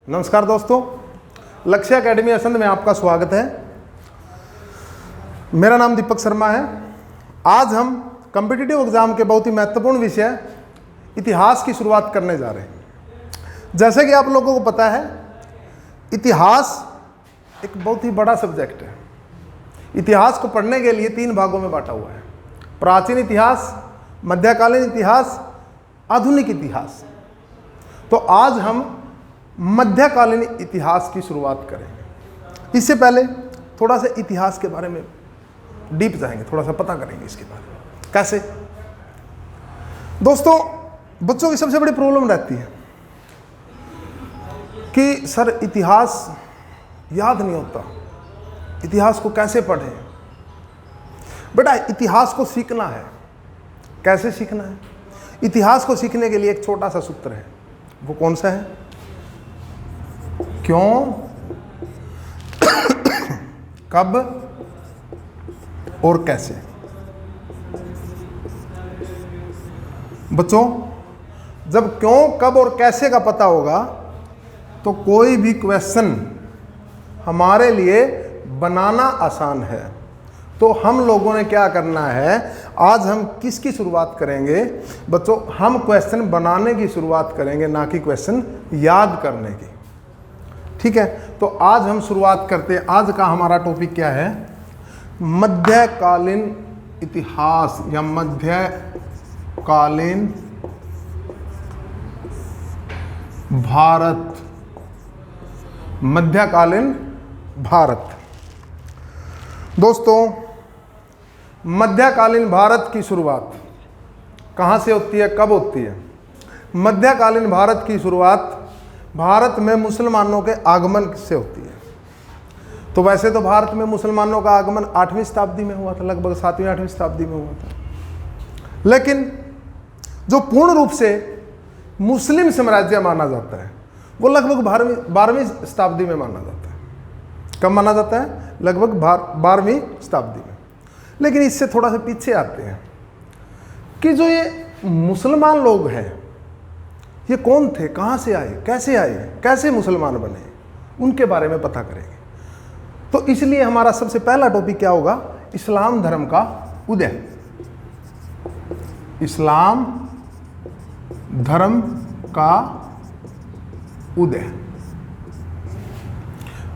नमस्कार दोस्तों, लक्ष्य एकेडमी असंध में आपका स्वागत है। मेरा नाम दीपक शर्मा है। आज हम कॉम्पिटिटिव एग्जाम के बहुत ही महत्वपूर्ण विषय इतिहास की शुरुआत करने जा रहे हैं। जैसे कि आप लोगों को पता है, इतिहास एक बहुत ही बड़ा सब्जेक्ट है। इतिहास को पढ़ने के लिए 3 भागों में बांटा हुआ है: प्राचीन इतिहास, मध्यकालीन इतिहास, आधुनिक इतिहास। तो आज हम मध्यकालीन इतिहास की शुरुआत करेंगे। इससे पहले थोड़ा सा इतिहास के बारे में डीप जाएंगे, थोड़ा सा पता करेंगे इसके बारे में। कैसे? दोस्तों, बच्चों की सबसे बड़ी प्रॉब्लम रहती है कि सर इतिहास याद नहीं होता, इतिहास को कैसे पढ़ें। बेटा, इतिहास को सीखना है। कैसे सीखना है? इतिहास को सीखने के लिए एक छोटा सा सूत्र है। वो कौन सा है? क्यों, कब और कैसे। बच्चों, जब क्यों, कब और कैसे का पता होगा तो कोई भी क्वेश्चन हमारे लिए बनाना आसान है। तो हम लोगों ने क्या करना है, आज हम किसकी शुरुआत करेंगे बच्चों? हम क्वेश्चन बनाने की शुरुआत करेंगे, ना कि क्वेश्चन याद करने की। ठीक है, तो आज हम शुरुआत करते हैं। आज का हमारा टॉपिक क्या है? मध्यकालीन इतिहास या मध्यकालीन भारत। मध्यकालीन भारत। दोस्तों, मध्यकालीन भारत की शुरुआत कहाँ से होती है, कब होती है? मध्यकालीन भारत की शुरुआत भारत में मुसलमानों के आगमन से होती है। तो वैसे तो भारत में मुसलमानों का आगमन 8वीं शताब्दी में हुआ था, लगभग 7वीं 8वीं शताब्दी में हुआ था। लेकिन जो पूर्ण रूप से मुस्लिम साम्राज्य माना जाता है वो लगभग 12वीं शताब्दी में माना जाता है। कब माना जाता है? लगभग 12वीं शताब्दी में। लेकिन इससे थोड़ा सा पीछे आते हैं कि जो ये मुसलमान लोग हैं, ये कौन थे, कहाँ से आए, कैसे मुसलमान बने, उनके बारे में पता करेंगे। तो इसलिए हमारा सबसे पहला टॉपिक क्या होगा? इस्लाम धर्म का उदय। इस्लाम धर्म का उदय।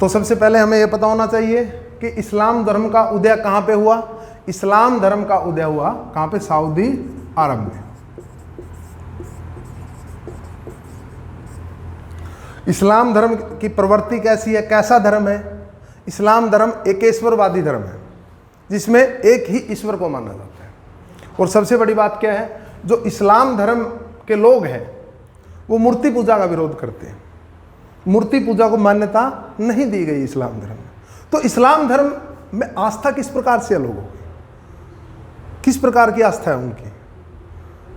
तो सबसे पहले हमें यह पता होना चाहिए कि इस्लाम धर्म का उदय कहाँ पे हुआ। इस्लाम धर्म का उदय हुआ कहाँ पे? सऊदी अरब में। इस्लाम धर्म की प्रवृत्ति कैसी है, कैसा धर्म है? इस्लाम धर्म एकेश्वरवादी धर्म है, जिसमें एक ही ईश्वर को माना जाता है। और सबसे बड़ी बात क्या है, जो इस्लाम धर्म के लोग हैं वो मूर्ति पूजा का विरोध करते हैं। मूर्ति पूजा को मान्यता नहीं दी गई इस्लाम धर्म में। तो इस्लाम धर्म में आस्था किस प्रकार से लोगों की, किस प्रकार की आस्था है उनकी,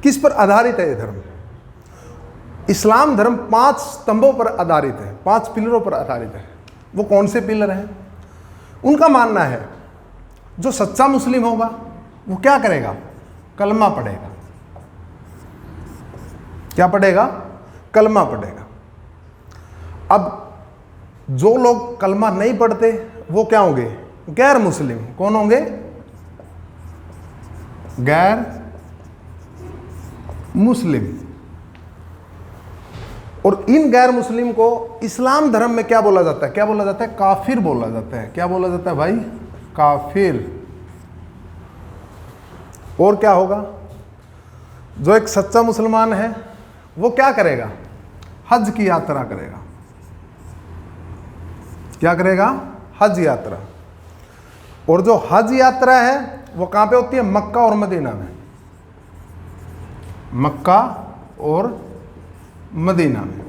किस पर आधारित है ये धर्म? इस्लाम धर्म 5 स्तंभों पर आधारित है, 5 पिलरों पर आधारित है। वो कौन से पिलर हैं? उनका मानना है जो सच्चा मुस्लिम होगा वो क्या करेगा? कलमा पढ़ेगा। क्या पढ़ेगा? कलमा पढ़ेगा। अब जो लोग कलमा नहीं पढ़ते वो क्या होंगे? गैर मुस्लिम। कौन होंगे? गैर मुस्लिम। और इन गैर मुस्लिम को इस्लाम धर्म में क्या बोला जाता है? क्या बोला जाता है? काफिर बोला जाता है। क्या बोला जाता है भाई? काफिर। और क्या होगा? जो एक सच्चा मुसलमान है वो क्या करेगा? हज की यात्रा करेगा। क्या करेगा? हज यात्रा। और जो हज यात्रा है वो कहां पे होती है? मक्का और मदीना में। मक्का और मदीना में।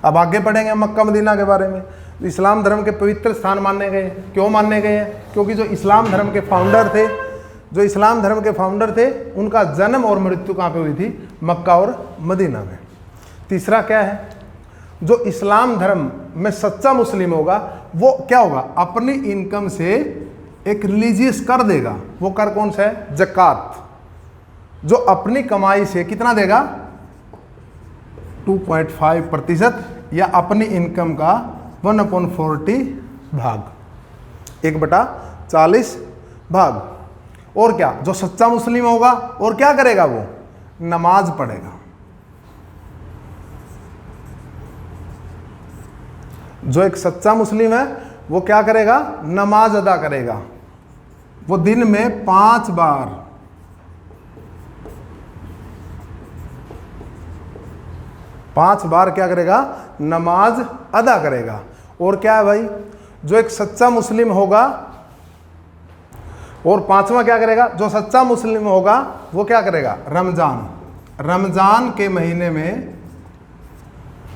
अब आगे पढ़ेंगे मक्का मदीना के बारे में। इस्लाम धर्म के पवित्र स्थान माने गए। क्यों माने गए हैं? क्योंकि जो इस्लाम धर्म के फाउंडर थे उनका जन्म और मृत्यु कहाँ पे हुई थी? मक्का और मदीना में। तीसरा क्या है? जो इस्लाम धर्म में सच्चा मुस्लिम होगा वो क्या होगा? अपनी इनकम से एक रिलीजियस कर देगा। वो कर कौन सा है? ज़कात। जो अपनी कमाई से कितना देगा? 2.5% या अपनी इनकम का 1/40 भाग, 1/40 भाग। और क्या, जो सच्चा मुस्लिम होगा और क्या करेगा, वो नमाज पढ़ेगा। जो एक सच्चा मुस्लिम है वो क्या करेगा, नमाज अदा करेगा। वो दिन में 5 बार, 5 बार क्या करेगा, नमाज अदा करेगा। और क्या है भाई, जो एक सच्चा मुस्लिम होगा, और 5वां क्या करेगा, जो सच्चा मुस्लिम होगा वो क्या करेगा, रमजान के महीने में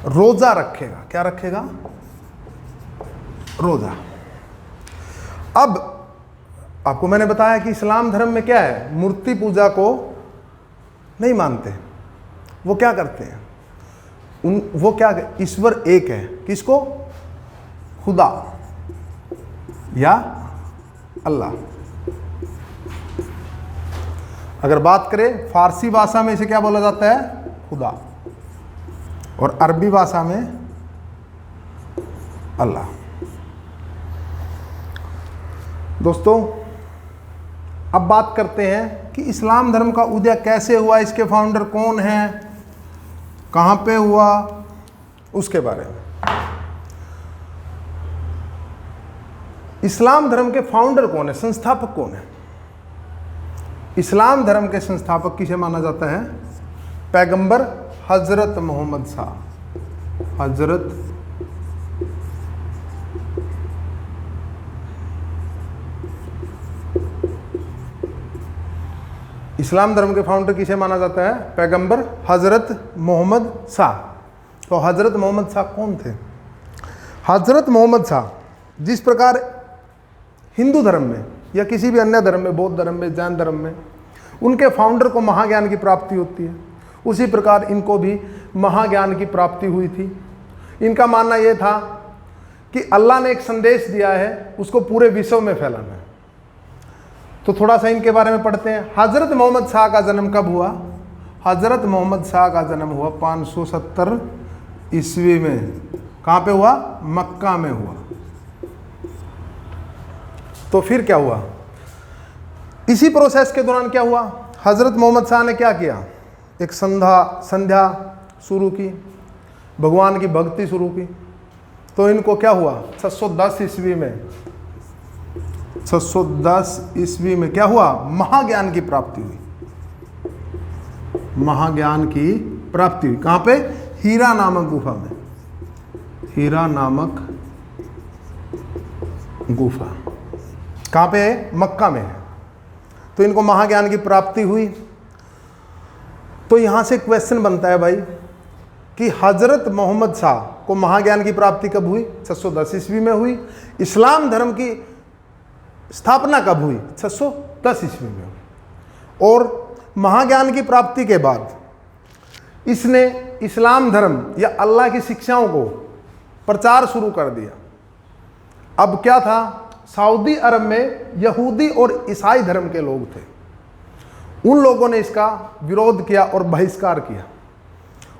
रोजा रखेगा। क्या रखेगा, रोजा। अब आपको मैंने बताया कि इस्लाम धर्म में क्या है, मूर्ति पूजा को नहीं मानते। वो क्या करते हैं, वो क्या, ईश्वर एक है। किसको, खुदा या अल्लाह। अगर बात करें फारसी भाषा में इसे क्या बोला जाता है, खुदा, और अरबी भाषा में अल्लाह। दोस्तों, अब बात करते हैं कि इस्लाम धर्म का उदय कैसे हुआ, इसके फाउंडर कौन हैं, कहाँ पे हुआ, उसके बारे में। इस्लाम धर्म के फाउंडर कौन है, संस्थापक कौन है? इस्लाम धर्म के संस्थापक किसे माना जाता है, पैगंबर हजरत मोहम्मद साहब। हजरत इस्लाम धर्म के फाउंडर किसे माना जाता है, पैगंबर हजरत मोहम्मद साहब। तो हजरत मोहम्मद साहब कौन थे? हजरत मोहम्मद साहब जिस प्रकार हिंदू धर्म में या किसी भी अन्य धर्म में, बौद्ध धर्म में, जैन धर्म में, उनके फाउंडर को महाज्ञान की प्राप्ति होती है, उसी प्रकार इनको भी महाज्ञान की प्राप्ति हुई थी। इनका मानना यह था कि अल्लाह ने एक संदेश दिया है, उसको पूरे विश्व में फैलाना है। तो थोड़ा सा इनके बारे में पढ़ते हैं। हजरत मोहम्मद शाह का जन्म कब हुआ? हजरत मोहम्मद शाह का जन्म हुआ 570 ईस्वी में। कहाँ पे हुआ? मक्का में हुआ। तो फिर क्या हुआ? इसी प्रोसेस के दौरान क्या हुआ, हजरत मोहम्मद शाह ने क्या किया, एक संध्या शुरू की, भगवान की भक्ति शुरू की। तो इनको क्या हुआ, 610 ईस्वी में, 610 ईस्वी में क्या हुआ, महाज्ञान की प्राप्ति हुई। महाज्ञान की प्राप्ति हुई कहाँ पे? हीरा नामक गुफा में। हीरा नामक गुफा कहाँ पे है? मक्का में है। तो इनको महाज्ञान की प्राप्ति हुई। तो यहां से क्वेश्चन बनता है भाई कि हजरत मोहम्मद शाह को महाज्ञान की प्राप्ति कब हुई? 610 ईस्वी में हुई। इस्लाम धर्म की स्थापना कब हुई? 610 ईस्वी में हुई। और महाज्ञान की प्राप्ति के बाद इसने इस्लाम धर्म या अल्लाह की शिक्षाओं को प्रचार शुरू कर दिया। अब क्या था, सऊदी अरब में यहूदी और ईसाई धर्म के लोग थे, उन लोगों ने इसका विरोध किया और बहिष्कार किया।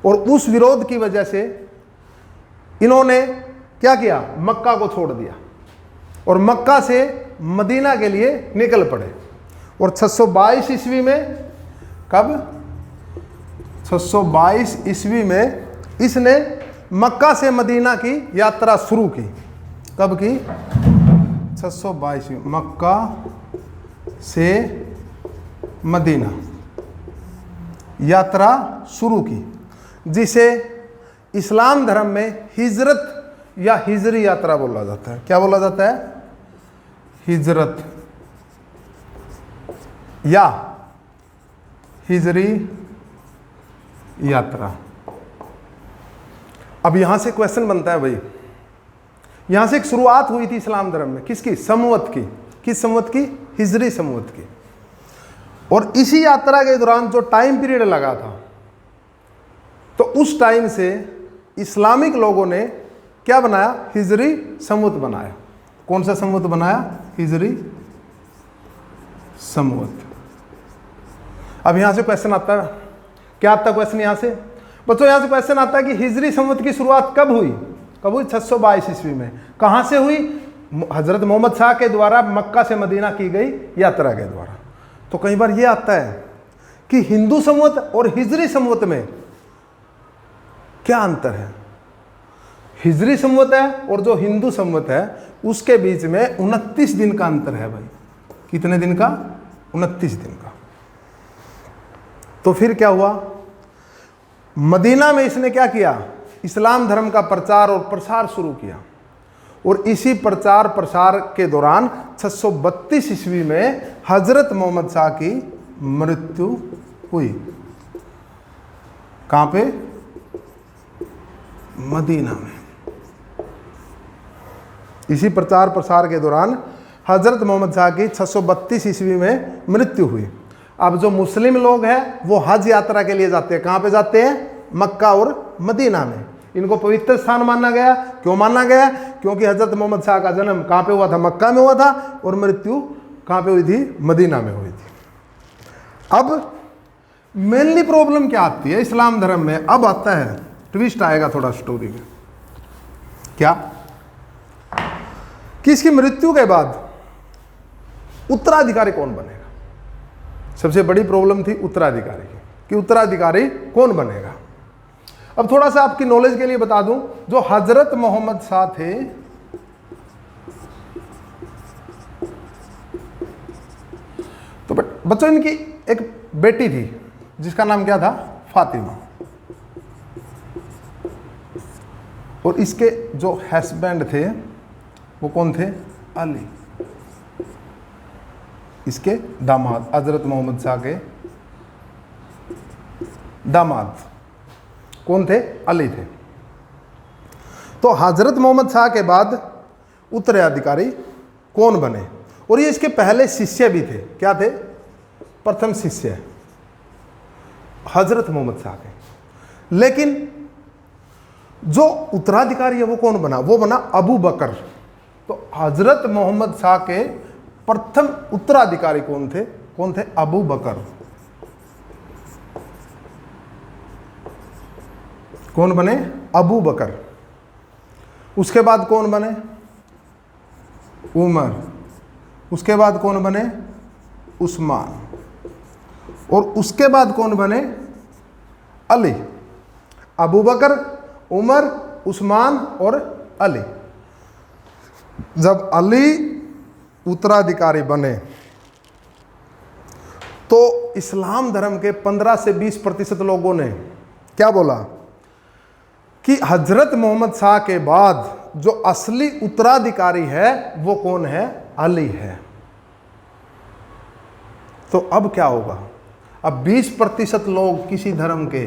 और उस विरोध की वजह से इन्होंने क्या किया, मक्का को छोड़ दिया और मक्का से मदीना के लिए निकल पड़े। और 622 ईस्वी में, कब? 622 ईस्वी में इसने मक्का से मदीना की यात्रा शुरू की। कब की? 622 में मक्का से मदीना यात्रा शुरू की, जिसे इस्लाम धर्म में हिजरत या हिजरी यात्रा बोला जाता है। क्या बोला जाता है? हिजरत या हिजरी यात्रा। अब यहां से क्वेश्चन बनता है भाई, यहां से एक शुरुआत हुई थी इस्लाम धर्म में, किसकी? संवत की। किस संवत की? हिजरी संवत की। और इसी यात्रा के दौरान जो टाइम पीरियड लगा था, तो उस टाइम से इस्लामिक लोगों ने क्या बनाया? हिजरी संवत बनाया। कौन सा संवत बनाया? हिजरी संवत। अब यहां से क्वेश्चन आता है, क्या आता है क्वेश्चन यहां से? बच्चों यहाँ से क्वेश्चन आता है कि हिजरी संवत की शुरुआत कब हुई? 622 ईस्वी में। कहाँ से हुई? हजरत मोहम्मद शाह के द्वारा मक्का से मदीना की गई यात्रा के द्वारा। तो कई बार ये आता है कि हिंदू संवत और हिजरी संवत में क्या अंतर है। हिजरी संवत है और जो हिंदू संवत है उसके बीच में 29 दिन का अंतर है भाई। कितने दिन का? 29 दिन का। तो फिर क्या हुआ? मदीना में इसने क्या किया? इस्लाम धर्म का प्रचार और प्रसार शुरू किया। और इसी प्रचार प्रसार के दौरान 632 ईस्वी में हजरत मोहम्मद शाह की मृत्यु हुई। कहां पे? मदीना में। इसी प्रचार प्रसार के दौरान हजरत मोहम्मद शाह की 632 ईस्वी में मृत्यु हुई। अब जो मुस्लिम लोग हैं वो हज यात्रा के लिए जाते हैं। कहां पे जाते हैं? मक्का और मदीना में। इनको पवित्र स्थान माना गया। क्यों माना गया? क्योंकि हजरत मोहम्मद शाह का जन्म कहां पे हुआ था? मक्का में हुआ था और मृत्यु कहां पे हुई थी? मदीना में हुई थी। अब मेनली प्रॉब्लम क्या आती है इस्लाम धर्म में? अब आता है ट्विस्ट, आएगा थोड़ा स्टोरी में। क्या? कि इसकी मृत्यु के बाद उत्तराधिकारी कौन बनेगा? सबसे बड़ी प्रॉब्लम थी उत्तराधिकारी की, कि उत्तराधिकारी कौन बनेगा। अब थोड़ा सा आपकी नॉलेज के लिए बता दूं, जो हजरत मोहम्मद शाह थे तो बच्चों इनकी एक बेटी थी जिसका नाम क्या था? फातिमा। और इसके जो हस्बैंड थे वो कौन थे? अली। इसके दामाद, हजरत मोहम्मद शाह के दामाद कौन थे? अली थे। तो हजरत मोहम्मद शाह के बाद उत्तराधिकारी कौन बने? और ये इसके पहले शिष्य भी थे। क्या थे? प्रथम शिष्य हजरत मोहम्मद शाह के। लेकिन जो उत्तराधिकारी है वो कौन बना? वो बना अबू बकर। तो हजरत मोहम्मद शाह के प्रथम उत्तराधिकारी कौन थे? कौन थे? अबू बकर। कौन बने? अबू बकर। उसके बाद कौन बने? उमर। उसके बाद कौन बने? उस्मान। और उसके बाद कौन बने? अली। अबू बकर, उमर, उस्मान और अली। जब अली उत्तराधिकारी बने तो इस्लाम धर्म के 15 से 20% लोगों ने क्या बोला कि हजरत मोहम्मद शाह के बाद जो असली उत्तराधिकारी है वो कौन है? अली है। तो अब क्या होगा? अब 20% लोग किसी धर्म के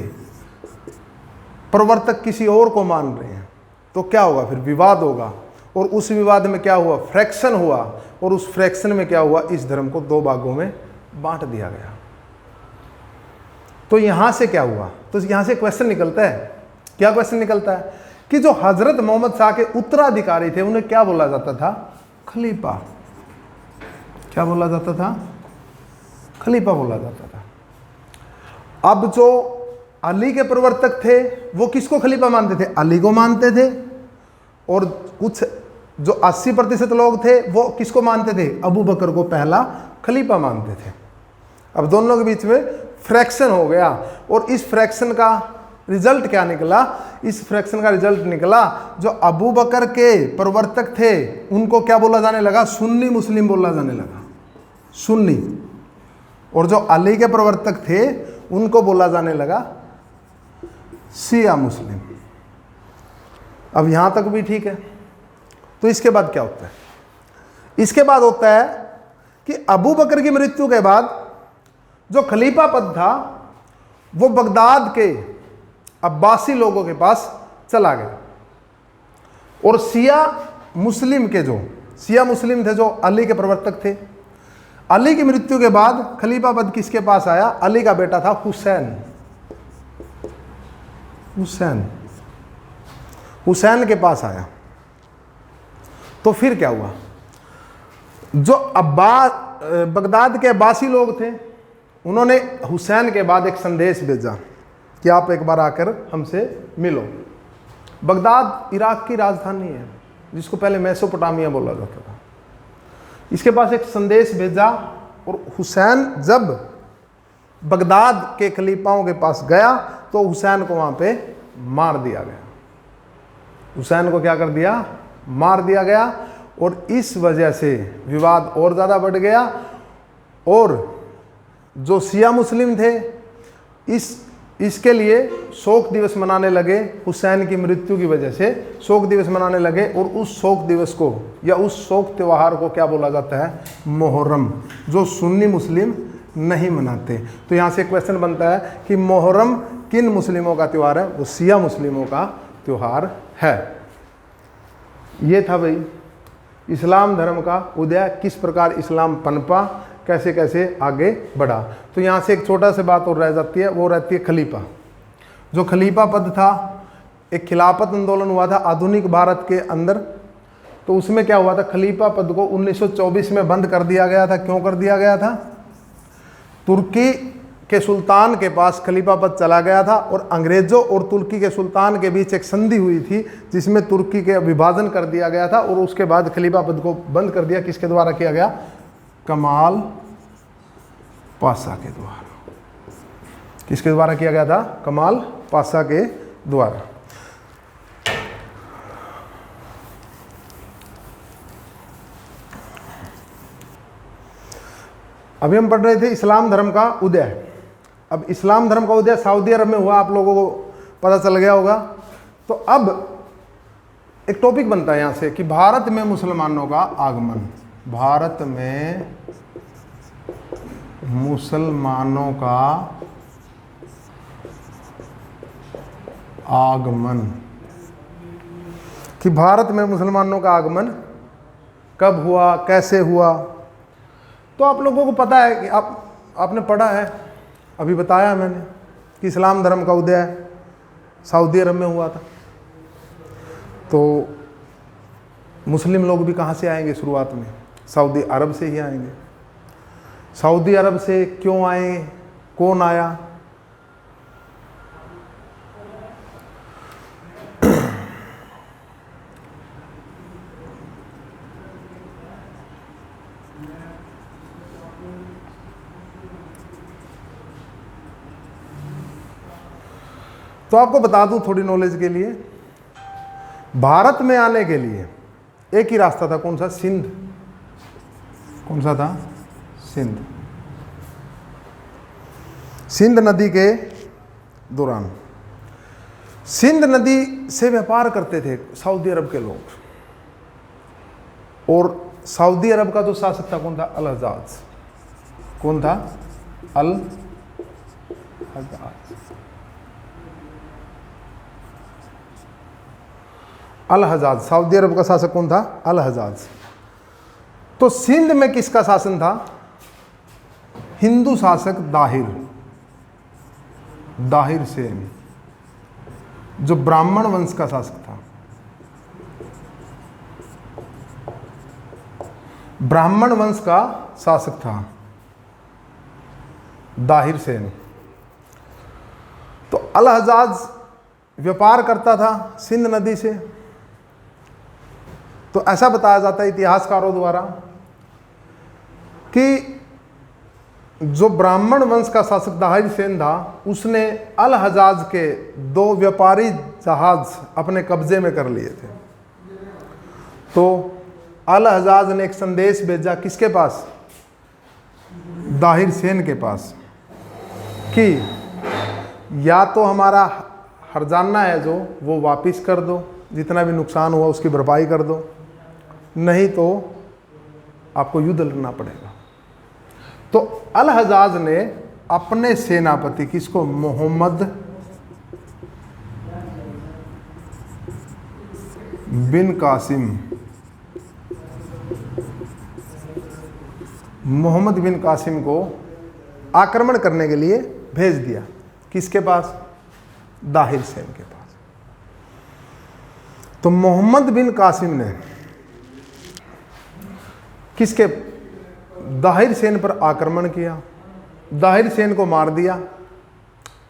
प्रवर्तक किसी और को मान रहे हैं, तो क्या होगा? फिर विवाद होगा। और उस विवाद में क्या हुआ? फ्रैक्शन हुआ। और उस फ्रैक्शन में क्या हुआ? इस धर्म को 2 भागों में बांट दिया गया। तो यहां से क्या हुआ? तो यहां से क्वेश्चन निकलता है। क्या क्वेश्चन निकलता है? कि जो हजरत मोहम्मद शाह के उत्तराधिकारी थे उन्हें क्या बोला जाता था? खलीफा। क्या बोला जाता था? खलीफा बोला जाता था। अब जो अली के प्रवर्तक थे वो किसको खलीफा मानते थे? अली को मानते थे। और कुछ जो 80% लोग थे वो किसको मानते थे? अबू बकर को पहला खलीफा मानते थे। अब दोनों के बीच में फ्रैक्शन हो गया। और इस फ्रैक्शन का रिजल्ट क्या निकला? इस फ्रैक्शन का रिजल्ट निकला जो अबू बकर के प्रवर्तक थे उनको क्या बोला जाने लगा? सुन्नी मुस्लिम बोला जाने लगा। सुन्नी। और जो अली के प्रवर्तक थे उनको बोला जाने लगा शिया मुस्लिम। अब यहां तक भी ठीक है। तो इसके बाद क्या होता है? इसके बाद होता है कि अबू बकर की मृत्यु के बाद जो खलीफा पद था वो बगदाद के अब्बासी लोगों के पास चला गया। और शिया मुस्लिम थे जो अली के प्रवर्तक थे। अली की मृत्यु के बाद खलीफा पद किसके पास आया? अली का बेटा था हुसैन के पास आया। तो फिर क्या हुआ? जो बगदाद के अब्बासी लोग थे उन्होंने हुसैन के बाद एक संदेश भेजा कि आप एक बार आकर हमसे मिलो। बगदाद इराक की राजधानी है, जिसको पहले मेसोपोटामिया बोला जाता था। इसके पास एक संदेश भेजा, और हुसैन जब बगदाद के खलीफाओं के पास गया तो हुसैन को वहां पे मार दिया गया। हुसैन को क्या कर दिया? मार दिया गया। और इस वजह से विवाद और ज़्यादा बढ़ गया, और जो शिया मुस्लिम थे इसके लिए शोक दिवस मनाने लगे। हुसैन की मृत्यु की वजह से शोक दिवस मनाने लगे, और उस शोक दिवस को या उस शोक त्यौहार को क्या बोला जाता है? मुहर्रम, जो सुन्नी मुस्लिम नहीं मनाते। तो यहाँ से क्वेश्चन बनता है कि मुहर्रम किन मुस्लिमों का त्यौहार है? वो शिया मुस्लिमों का त्यौहार है। ये था भाई इस्लाम धर्म का उदय, किस प्रकार इस्लाम पनपा, कैसे कैसे आगे बढ़ा। तो यहाँ से एक छोटा सा बात और रह जाती है, वो रहती है खलीफा। जो खलीफा पद था, एक खिलाफत आंदोलन हुआ था आधुनिक भारत के अंदर। तो उसमें क्या हुआ था? खलीफा पद को 1924 में बंद कर दिया गया था। क्यों कर दिया गया था? तुर्की के सुल्तान के पास खलीफा पद चला गया था, और अंग्रेज़ों और तुर्की के सुल्तान के बीच एक संधि हुई थी, जिसमें तुर्की के विभाजन कर दिया गया था, और उसके बाद खलीफा पद को बंद कर दिया। किसके द्वारा किया गया? कमाल पाशा के द्वारा। किसके द्वारा किया गया था? कमाल पाशा के द्वारा। अभी हम पढ़ रहे थे इस्लाम धर्म का उदय। अब इस्लाम धर्म का उदय सऊदी अरब में हुआ, आप लोगों को पता चल गया होगा। तो अब एक टॉपिक बनता है यहाँ से कि भारत में मुसलमानों का आगमन। भारत में मुसलमानों का आगमन, कि भारत में मुसलमानों का आगमन कब हुआ, कैसे हुआ। तो आप लोगों को पता है कि आपने पढ़ा है, अभी बताया मैंने कि इस्लाम धर्म का उदय सऊदी अरब में हुआ था। तो मुस्लिम लोग भी कहाँ से आएंगे? शुरुआत में सऊदी अरब से ही आएंगे। सऊदी अरब से क्यों आए? कौन आया? तो आपको बता दूं थोड़ी नॉलेज के लिए, भारत में आने के लिए एक ही रास्ता था। कौन सा? सिंध। कौन सा था? सिंध। सिंध नदी के दौरान सिंध नदी से व्यापार करते थे सऊदी अरब के लोग, और सऊदी अरब का जो शासक था कौन था? अल हज्जाज। कौन था? अल हज्जाज। अल हज्जाज, सऊदी अरब का शासक कौन था? अल हज्जाज। तो सिंध में किसका शासन था? हिंदू शासक दाहिर सेन, जो ब्राह्मण वंश का शासक था। ब्राह्मण वंश का शासक था दाहिर सेन। तो अल हज्जाज व्यापार करता था सिंध नदी से। तो ऐसा बताया जाता है इतिहासकारों द्वारा कि जो ब्राह्मण वंश का शासक दाहिर सेन था, उसने अल हज्जाज के 2 व्यापारी जहाज अपने कब्जे में कर लिए थे। तो अल हज्जाज ने एक संदेश भेजा किसके पास? दाहिर सेन के पास, कि या तो हमारा हर्जाना है जो वो वापस कर दो, जितना भी नुकसान हुआ उसकी भरपाई कर दो, नहीं तो आपको युद्ध लड़ना पड़ेगा। तो अल हज्जाज ने अपने सेनापति किसको? मोहम्मद बिन कासिम, मोहम्मद बिन कासिम को आक्रमण करने के लिए भेज दिया। किसके पास? दाहिर सेन के पास। तो मोहम्मद बिन कासिम ने किसके? दाहिर सेन पर आक्रमण किया, दाहिर सेन को मार दिया,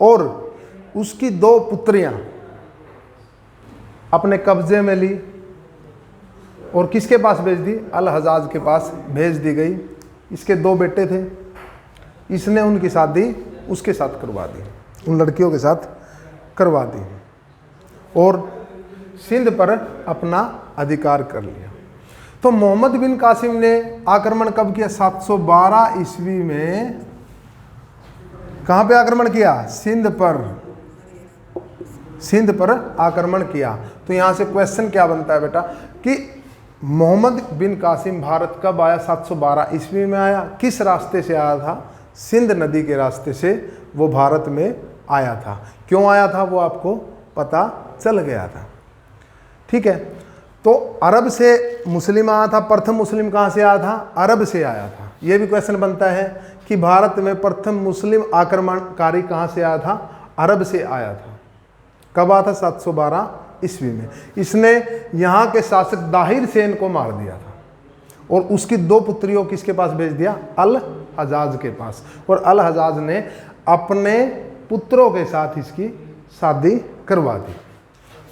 और उसकी 2 पुत्रियां अपने कब्जे में ली और किसके पास भेज दी? अल हजाज के पास भेज दी गई। इसके 2 बेटे थे, इसने उनकी शादी उसके साथ करवा दी, उन लड़कियों के साथ करवा दी और सिंध पर अपना अधिकार कर लिया। तो मोहम्मद बिन कासिम ने आक्रमण कब किया? 712 ईस्वी में। कहां पे आक्रमण किया? सिंध पर आक्रमण किया। तो यहां से क्वेश्चन क्या बनता है बेटा कि मोहम्मद बिन कासिम भारत कब आया? 712 ईस्वी में आया। किस रास्ते से आया था? सिंध नदी के रास्ते से वो भारत में आया था। क्यों आया था वो आपको पता चल गया था। ठीक है, तो अरब से मुस्लिम आया था। प्रथम मुस्लिम कहाँ से आया था? अरब से आया था। ये भी क्वेश्चन बनता है कि भारत में प्रथम मुस्लिम आक्रमणकारी कहाँ से आया था? अरब से आया था। कब आया था? 712 ईस्वी में। इसने यहाँ के शासक दाहिर सेन को मार दिया था और उसकी 2 पुत्रियों किसके पास भेज दिया? अल हजाज के पास। और अल हजाज ने अपने पुत्रों के साथ इसकी शादी करवा दी।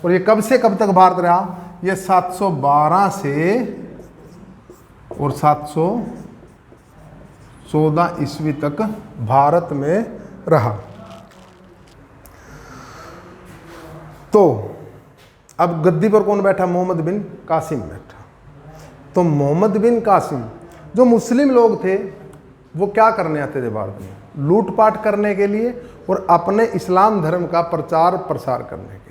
और ये कब से कब तक भारत रहा? ये 712 से और 714 ईस्वी तक भारत में रहा। तो अब गद्दी पर कौन बैठा? मोहम्मद बिन कासिम बैठा। तो मोहम्मद बिन कासिम, जो मुस्लिम लोग थे वो क्या करने आते थे भारत में? लूटपाट करने के लिए और अपने इस्लाम धर्म का प्रचार प्रसार करने के लिए।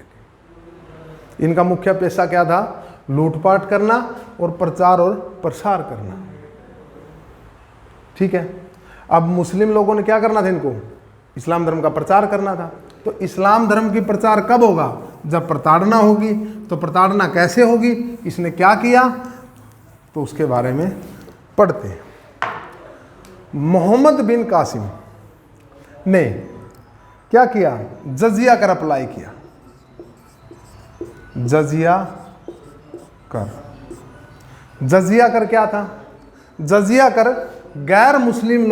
इनका मुख्य पेशा क्या था? लूटपाट करना और प्रचार और प्रसार करना। ठीक है, अब मुस्लिम लोगों ने क्या करना था? इनको इस्लाम धर्म का प्रचार करना था। तो इस्लाम धर्म की प्रचार कब होगा? जब प्रताड़ना होगी। तो प्रताड़ना कैसे होगी? इसने क्या किया? तो उसके बारे में पढ़ते हैं। मोहम्मद बिन कासिम ने क्या किया? जजिया कर अप्लाई किया। जजिया कर। जजिया कर क्या था? जजिया कर गैर मुस्लिम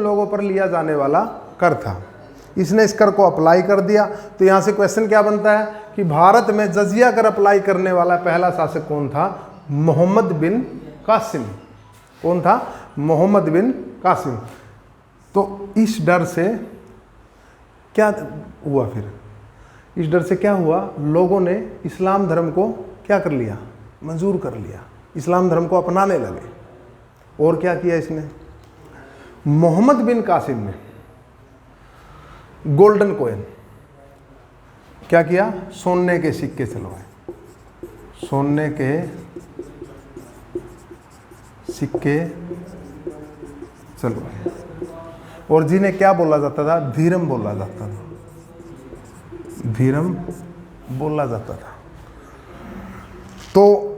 लोगों पर लिया जाने वाला कर था। इसने इस कर को अप्लाई कर दिया। तो यहां से क्वेश्चन क्या बनता है कि भारत में जजिया कर अप्लाई करने वाला पहला शासक कौन था? मोहम्मद बिन कासिम। कौन था? मोहम्मद बिन कासिम। तो इस डर से क्या हुआ? फिर इस डर से क्या हुआ? लोगों ने इस्लाम धर्म को क्या कर लिया? मंजूर कर लिया। इस्लाम धर्म को अपनाने लगे। और क्या किया इसने? मोहम्मद बिन कासिम ने गोल्डन कॉइन क्या किया? सोने के सिक्के चलवाए। सोने के सिक्के चलवाए। और जिन्हें क्या बोला जाता था? धीरम बोला जाता था। धीरम बोला जाता था। तो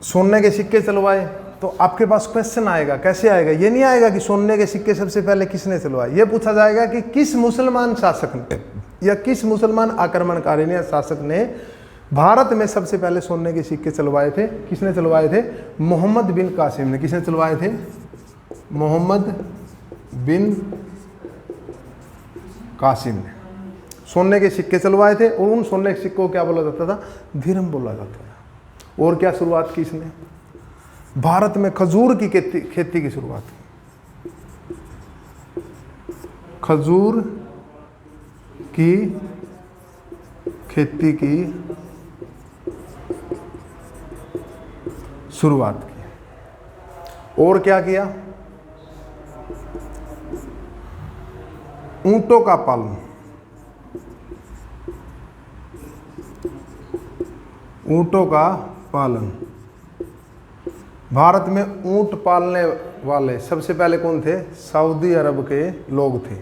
सोने के सिक्के चलवाए। तो आपके पास क्वेश्चन आएगा, कैसे आएगा? ये नहीं आएगा कि सोने के सिक्के सबसे पहले किसने चलवाए। ये पूछा जाएगा कि किस मुसलमान शासक ने या किस मुसलमान आक्रमणकारी ने या शासक ने भारत में सबसे पहले सोने के सिक्के चलवाए थे? किसने चलवाए थे? मोहम्मद बिन कासिम ने। किसने चलवाए थे? मोहम्मद बिन कासिम ने सोने के सिक्के चलवाए थे। और उन सोने के सिक्कों को क्या बोला जाता था? धीरम बोला जाता था। और क्या शुरुआत की इसने? भारत में खजूर की खेती की शुरुआत की। खजूर की खेती की शुरुआत की। और क्या किया? ऊंटों का पालन। ऊंटों का पालन। भारत में ऊंट पालने वाले सबसे पहले कौन थे? सऊदी अरब के लोग थे।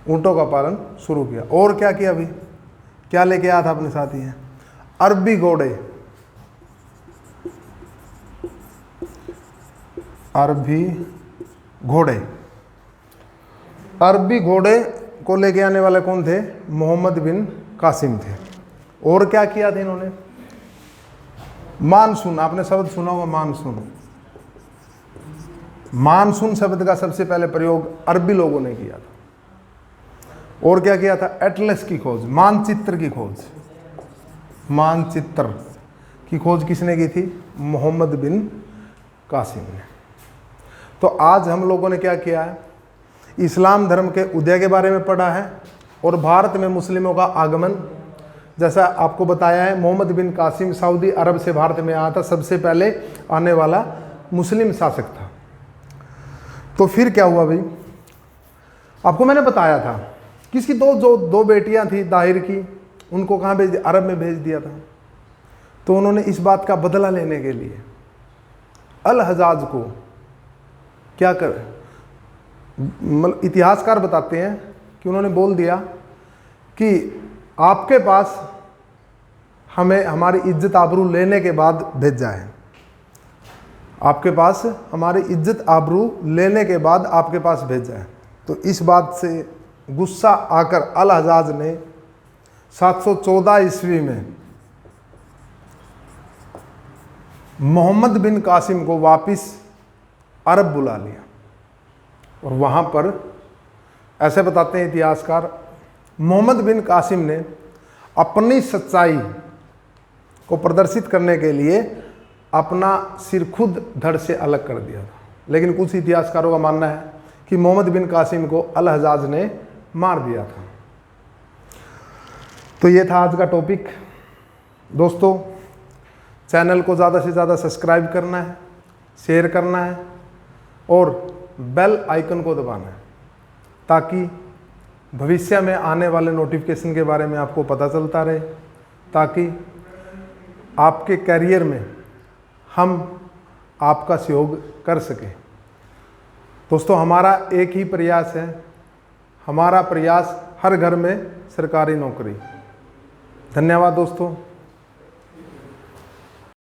ऊंटों का पालन शुरू किया। और क्या किया? अभी क्या लेके आया था अपने साथ? ही अरबी घोड़े। अरबी घोड़े। अरबी घोड़े को लेके आने वाले कौन थे? मोहम्मद बिन कासिम थे। और क्या किया था इन्होंने? मानसून। आपने शब्द सुना होगा मानसून। मानसून शब्द का सबसे पहले प्रयोग अरबी लोगों ने किया था। और क्या किया था? एटलस की खोज, मानचित्र की खोज। मानचित्र की खोज किसने की थी? मोहम्मद बिन कासिम ने। तो आज हम लोगों ने क्या किया है? इस्लाम धर्म के उदय के बारे में पढ़ा है और भारत में मुस्लिमों का आगमन, जैसा आपको बताया है, मोहम्मद बिन कासिम सऊदी अरब से भारत में आया था, सबसे पहले आने वाला मुस्लिम शासक था। तो फिर क्या हुआ भाई? आपको मैंने बताया था किसकी दो बेटियां थी दाहिर की, उनको कहाँ भेज दिया? अरब में भेज दिया था। तो उन्होंने इस बात का बदला लेने के लिए अल हजाज को क्या कर, मतलब इतिहासकार बताते हैं कि उन्होंने बोल दिया कि आपके पास हमें हमारी इज्जत आबरू लेने के बाद भेजा है, आपके पास हमारी इज्जत आबरू लेने के बाद आपके पास भेजा है। तो इस बात से गुस्सा आकर अल हजाज ने 714 ईस्वी में मोहम्मद बिन कासिम को वापिस अरब बुला लिया और वहाँ पर ऐसे बताते हैं इतिहासकार, मोहम्मद बिन कासिम ने अपनी सच्चाई को प्रदर्शित करने के लिए अपना सिर खुद धड़ से अलग कर दिया था। लेकिन कुछ इतिहासकारों का मानना है कि मोहम्मद बिन कासिम को अल हजाज ने मार दिया था। तो ये था आज का टॉपिक। दोस्तों, चैनल को ज़्यादा से ज़्यादा सब्सक्राइब करना है, शेयर करना है और बेल आइकन को दबाना है ताकि भविष्य में आने वाले नोटिफिकेशन के बारे में आपको पता चलता रहे, ताकि आपके करियर में हम आपका सहयोग कर सकें। दोस्तों, हमारा एक ही प्रयास है, हमारा प्रयास हर घर में सरकारी नौकरी। धन्यवाद दोस्तों।